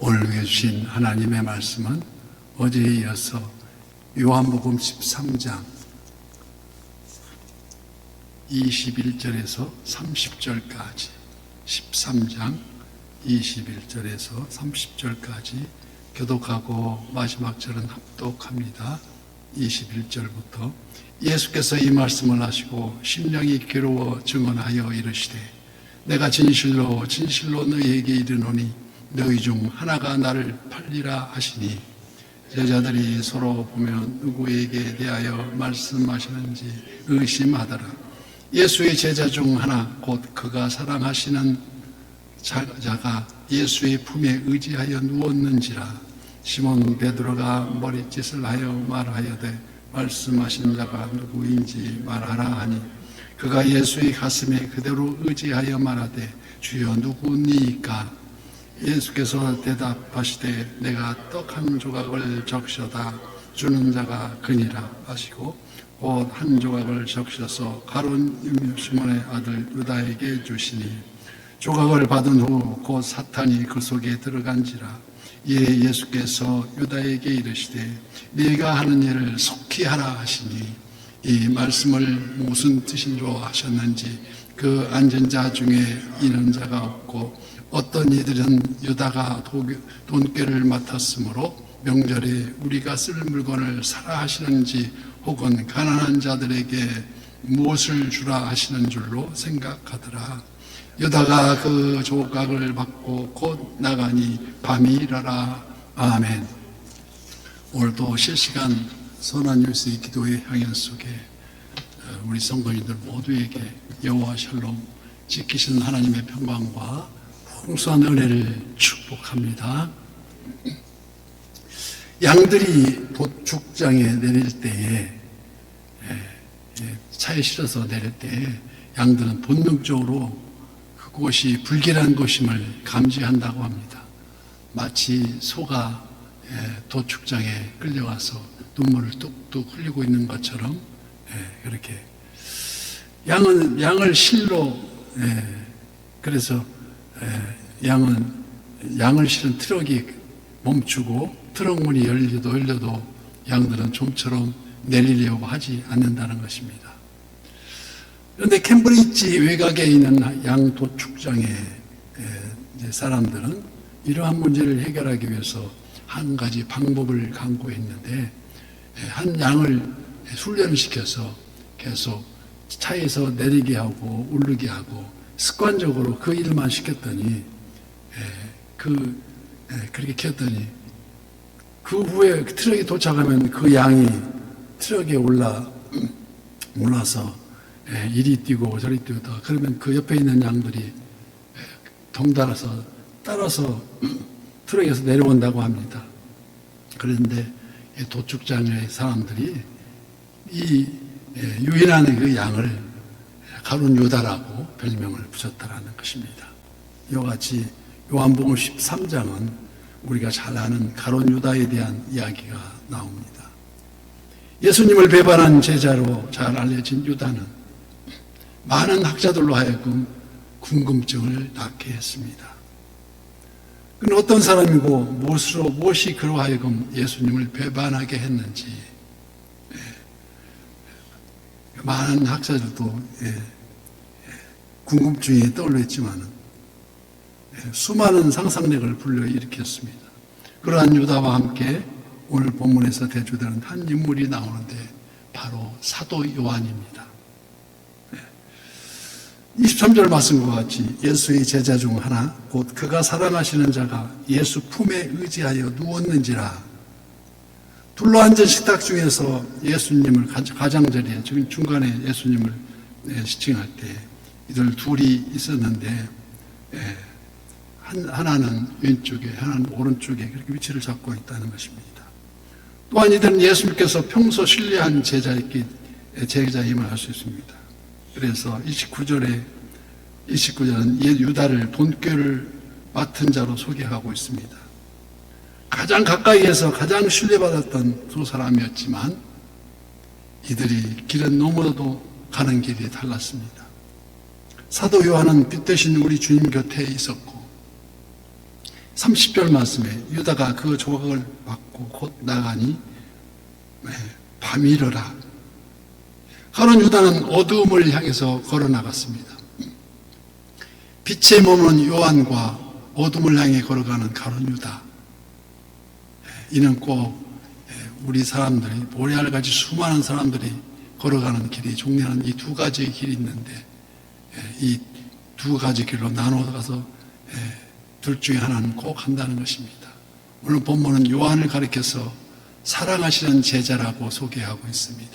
오늘 주신 하나님의 말씀은 어제에 이어서 요한복음 13장 21절에서 30절까지 13장 21절에서 30절까지 교독하고 마지막 절은 합독합니다. 21절부터 예수께서 이 말씀을 하시고 심령이 괴로워 증언하여 이르시되 내가 진실로 진실로 너희에게 이르노니 너희 중 하나가 나를 팔리라 하시니 제자들이 서로 보면 누구에게 대하여 말씀하시는지 의심하더라. 예수의 제자 중 하나 곧 그가 사랑하시는 자가 예수의 품에 의지하여 누웠는지라. 시몬 베드로가 머리짓을 하여 말하여되 말씀하시는 자가 누구인지 말하라 하니 그가 예수의 가슴에 그대로 의지하여 말하되 주여 누구니까? 예수께서 대답하시되 내가 떡 한 조각을 적셔다 주는 자가 그니라 하시고 곧 한 조각을 적셔서 가룟 시몬의 아들 유다에게 주시니 조각을 받은 후 곧 사탄이 그 속에 들어간지라. 이에 예수께서 유다에게 이르시되 네가 하는 일을 속히 하라 하시니 이 말씀을 무슨 뜻인로 하셨는지 그 앉은 자 중에 이는 자가 없고 어떤 이들은 유다가 돈꾀를 맡았으므로 명절에 우리가 쓸 물건을 사라 하시는지 혹은 가난한 자들에게 무엇을 주라 하시는 줄로 생각하더라. 유다가 그 조각을 받고 곧 나가니 밤이 이르라. 아멘. 오늘도 실시간 선한뉴스의 기도의 향연 속에 우리 성도님들 모두에게 여호와 샬롬 지키신 하나님의 평강과 풍성한 은혜를 축복합니다. 양들이 도축장에 내릴 때에 차에 실어서 내릴 때에 양들은 본능적으로 그곳이 불길한 곳임을 감지한다고 합니다. 마치 소가 도축장에 끌려와서 눈물을 뚝뚝 흘리고 있는 것처럼 그렇게 양을 실로 그래서 양을 실은 트럭이 멈추고 트럭 문이 열려도 양들은 좀처럼 내리려고 하지 않는다는 것입니다. 그런데 캠브리지 외곽에 있는 양 도축장의 사람들은 이러한 문제를 해결하기 위해서 한 가지 방법을 강구했는데 한 양을 훈련을 시켜서 계속 차에서 내리게 하고 오르게 하고 습관적으로 그 일만 시켰더니 그렇게 키웠더니 그 후에 트럭이 도착하면 그 양이 트럭에 올라서 이리 뛰고 저리 뛰다 그러면 그 옆에 있는 양들이 덩달아서 따라서 트럭에서 내려온다고 합니다. 그런데 도축장의 사람들이 이 유인하는 그 양을 가룟 유다라고 별명을 붙였다라는 것입니다. 이와 같이 요한복음 13장은 우리가 잘 아는 가룟 유다에 대한 이야기가 나옵니다. 예수님을 배반한 제자로 잘 알려진 유다는 많은 학자들로 하여금 궁금증을 낳게 했습니다. 그는 어떤 사람이고 무엇이 그로 하여금 예수님을 배반하게 했는지 많은 학자들도 궁금증이 떠올렸지만 수많은 상상력을 불러일으켰습니다. 그러한 유다와 함께 오늘 본문에서 대조되는 한 인물이 나오는데 바로 사도 요한입니다. 23절 말씀과 같이 예수의 제자 중 하나 곧 그가 사랑하시는 자가 예수 품에 의지하여 누웠는지라. 둘러앉은 식탁 중에서 예수님을 가장자리에 지금 중간에 예수님을 시칭할 때 이들 둘이 있었는데 하나는 왼쪽에 하나는 오른쪽에 그렇게 위치를 잡고 있다는 것입니다. 또한 이들은 예수님께서 평소 신뢰한 제자임을 알 수 있습니다. 그래서 29절은 옛 유다를 돈꾀를 맡은 자로 소개하고 있습니다. 가장 가까이에서 가장 신뢰받았던 두 사람이었지만 이들이 길은 너무나도 가는 길이 달랐습니다. 사도 요한은 빛 대신 우리 주님 곁에 있었고 30절 말씀에 유다가 그 조각을 받고 곧 나가니 밤이 이르라. 가룟 유다는 어두움을 향해서 걸어 나갔습니다. 빛에 머무는 요한과 어둠을 향해 걸어가는 가룟 유다. 이는 꼭 우리 사람들이 모래알같이 수많은 사람들이 걸어가는 길이 종려하는 이 두 가지의 길이 있는데 이 두 가지 길로 나눠가서 둘 중에 하나는 꼭 한다는 것입니다. 오늘 본문은 요한을 가리켜서 사랑하시는 제자라고 소개하고 있습니다.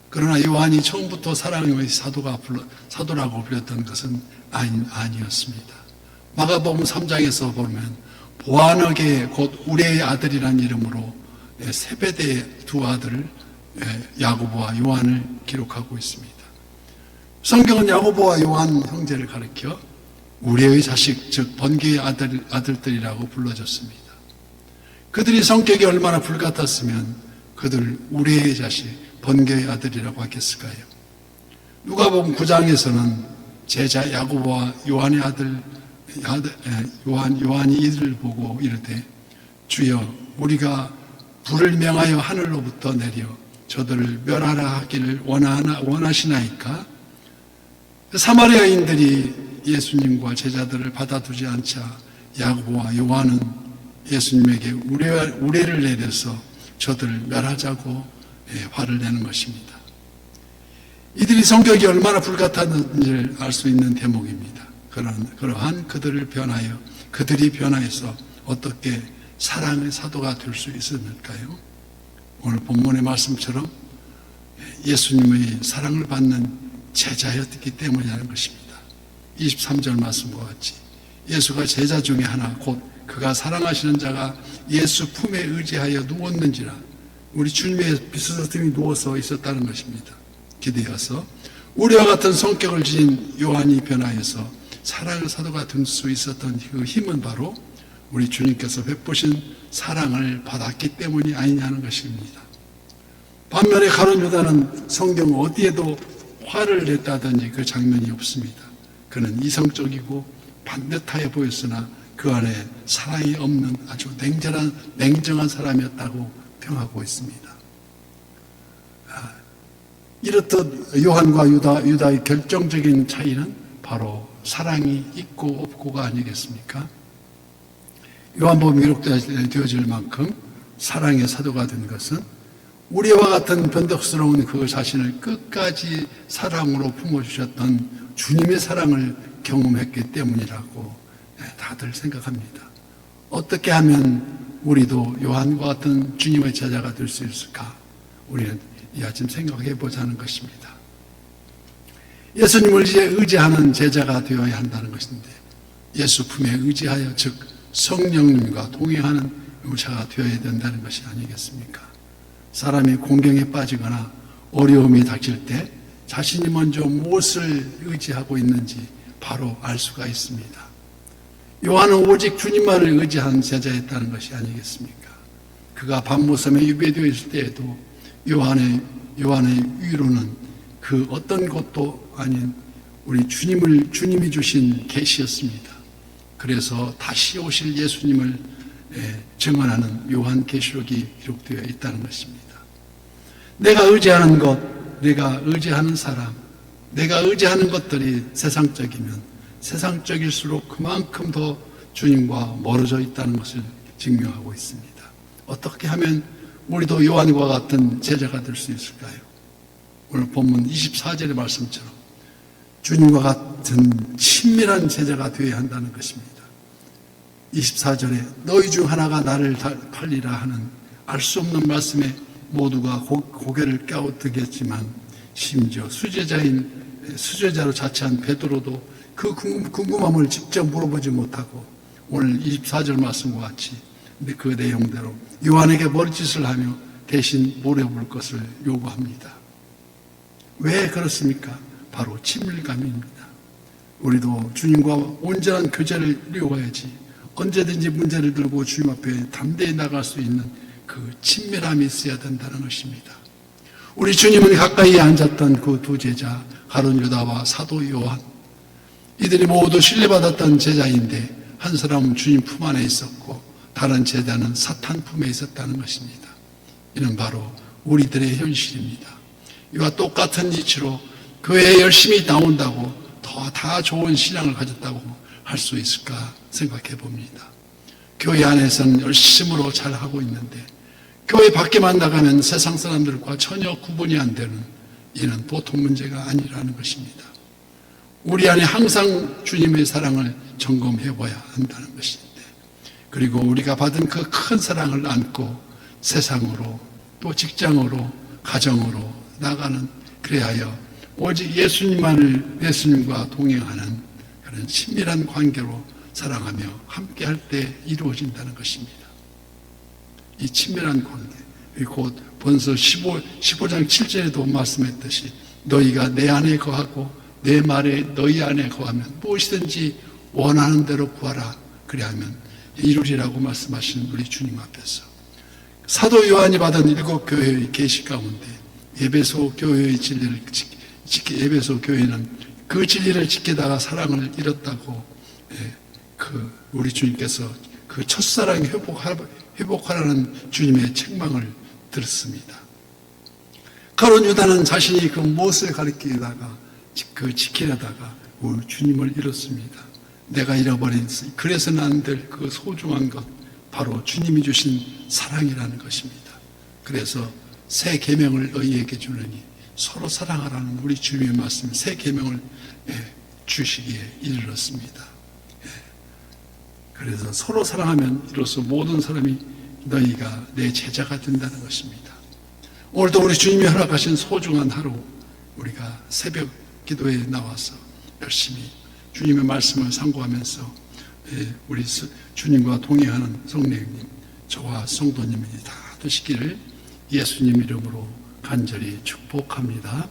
그러나 요한이 처음부터 사랑의 사도라고 불렸던 것은 아니었습니다. 마가복음 3장에서 보면 보아너게 곧 우레의 아들이라는 이름으로 세베대의 두 아들 야고보와 요한을 기록하고 있습니다. 성경은 야고보와 요한 형제를 가리켜 우레의 자식 즉 번개의 아들들이라고 불러졌습니다. 그들이 성격이 얼마나 불같았으면 그들 우레의 자식 번개의 아들이라고 하겠을까요? 누가복음 9장에서는 제자 야고보와 요한의 아들 요한이 이들을 보고 이르되 주여 우리가 불을 명하여 하늘로부터 내려 저들을 멸하라 하기를 원하시나이까? 사마리아인들이 예수님과 제자들을 받아두지 않자 야고보와 요한은 예수님에게 우레를 내려서 저들을 멸하자고 화를 내는 것입니다. 이들이 성격이 얼마나 불같았는지를 알 수 있는 대목입니다. 그러한 그들이 변화해서 어떻게 사랑의 사도가 될 수 있었을까요? 오늘 본문의 말씀처럼 예수님의 사랑을 받는 제자였기 때문이라는 것입니다. 23절 말씀과 같이 예수가 제자 중에 하나 곧 그가 사랑하시는 자가 예수 품에 의지하여 누웠는지라 우리 주님의 비스듬히 누워서 있었다는 것입니다. 기대어서 우리와 같은 성격을 지닌 요한이 변화해서 사랑의 사도가 될 수 있었던 그 힘은 바로 우리 주님께서 베푸신 사랑을 받았기 때문이 아니냐는 것입니다. 반면에 가룟 유다는 성경 어디에도 화를 냈다든지 그 장면이 없습니다. 그는 이성적이고 반듯하여 보였으나 그 안에 사랑이 없는 아주 냉정한 사람이었다고 평하고 있습니다. 이렇듯 요한과 유다의 결정적인 차이는 바로 사랑이 있고 없고가 아니겠습니까? 요한복음에 기록되어질 만큼 사랑의 사도가 된 것은 우리와 같은 변덕스러운 그 자신을 끝까지 사랑으로 품어주셨던 주님의 사랑을 경험했기 때문이라고 다들 생각합니다. 어떻게 하면 우리도 요한과 같은 주님의 제자가 될 수 있을까? 우리는 이 아침 생각해 보자는 것입니다. 예수님을 의지하는 제자가 되어야 한다는 것인데 예수 품에 의지하여 즉 성령님과 동행하는 자가 되어야 된다는 것이 아니겠습니까? 사람이 공경에 빠지거나 어려움이 닥칠 때 자신이 먼저 무엇을 의지하고 있는지 바로 알 수가 있습니다. 요한은 오직 주님만을 의지한 제자였다는 것이 아니겠습니까? 그가 밤모섬에 유배되어 있을 때에도 요한의 위로는 그 어떤 것도 아닌 우리 주님이 주신 계시였습니다. 그래서 다시 오실 예수님을 증언하는 요한계시록이 기록되어 있다는 것입니다. 내가 의지하는 것, 내가 의지하는 사람, 내가 의지하는 것들이 세상적이면 세상적일수록 그만큼 더 주님과 멀어져 있다는 것을 증명하고 있습니다. 어떻게 하면 우리도 요한과 같은 제자가 될 수 있을까요? 오늘 본문 24절의 말씀처럼 주님과 같은 친밀한 제자가 되어야 한다는 것입니다. 24절에 너희 중 하나가 나를 팔리라 하는 알 수 없는 말씀에 모두가 고개를 갸우뜨겠지만 심지어 수제자로 자처한 베드로도 그 궁금함을 직접 물어보지 못하고 오늘 24절 말씀과 같이 그 내용대로 요한에게 머리짓을 하며 대신 물어볼 것을 요구합니다. 왜 그렇습니까? 바로 친밀감입니다. 우리도 주님과 온전한 교제를 이루어야지 언제든지 문제를 들고 주님 앞에 담대히 나갈 수 있는 그 친밀함이 있어야 된다는 것입니다. 우리 주님은 가까이 앉았던 그 두 제자 가룟 유다와 사도 요한, 이들이 모두 신뢰받았던 제자인데 한 사람은 주님 품 안에 있었고 다른 제자는 사탄 품에 있었다는 것입니다. 이는 바로 우리들의 현실입니다. 이와 똑같은 이치로 교회에 열심히 나온다고 다 좋은 신앙을 가졌다고 할 수 있을까 생각해 봅니다. 교회 안에서는 열심으로 잘하고 있는데 교회 밖에만 나가면 세상 사람들과 전혀 구분이 안 되는, 이는 보통 문제가 아니라는 것입니다. 우리 안에 항상 주님의 사랑을 점검해 봐야 한다는 것인데, 그리고 우리가 받은 그 큰 사랑을 안고 세상으로 또 직장으로 가정으로 나가는, 그래야 오직 예수님과 동행하는 그런 친밀한 관계로 사랑하며 함께 할 때 이루어진다는 것입니다. 이 친밀한 관계, 곧 본서 15장 7절에도 말씀했듯이 너희가 내 안에 거하고 내 말에 너희 안에 거하면 무엇이든지 원하는 대로 구하라, 그리하면 이루리라고 말씀하시는 우리 주님 앞에서 사도 요한이 받은 7 교회의 계시 가운데 에베소 교회의 진리를 에베소 교회는 그 진리를 지키다가 사랑을 잃었다고 우리 주님께서 그 첫사랑 회복하라는 주님의 책망을 들었습니다. 가룟 유다는 자신이 그 무엇을 가리키다가 지키려다가 우리 주님을 잃었습니다. 내가 잃어버린, 그래서는 안 될 그 소중한 것, 바로 주님이 주신 사랑이라는 것입니다. 그래서 새 계명을 너희에게 주느니 서로 사랑하라는 우리 주님의 말씀, 새 계명을 주시기에 이르렀습니다. 그래서 서로 사랑하면 이로써 모든 사람이 너희가 내 제자가 된다는 것입니다. 오늘도 우리 주님이 허락하신 소중한 하루, 우리가 새벽 기도에 나와서 열심히 주님의 말씀을 상고하면서 우리 주님과 동행하는 성령님, 저와 성도님이 다 되시기를 예수님 이름으로 간절히 축복합니다.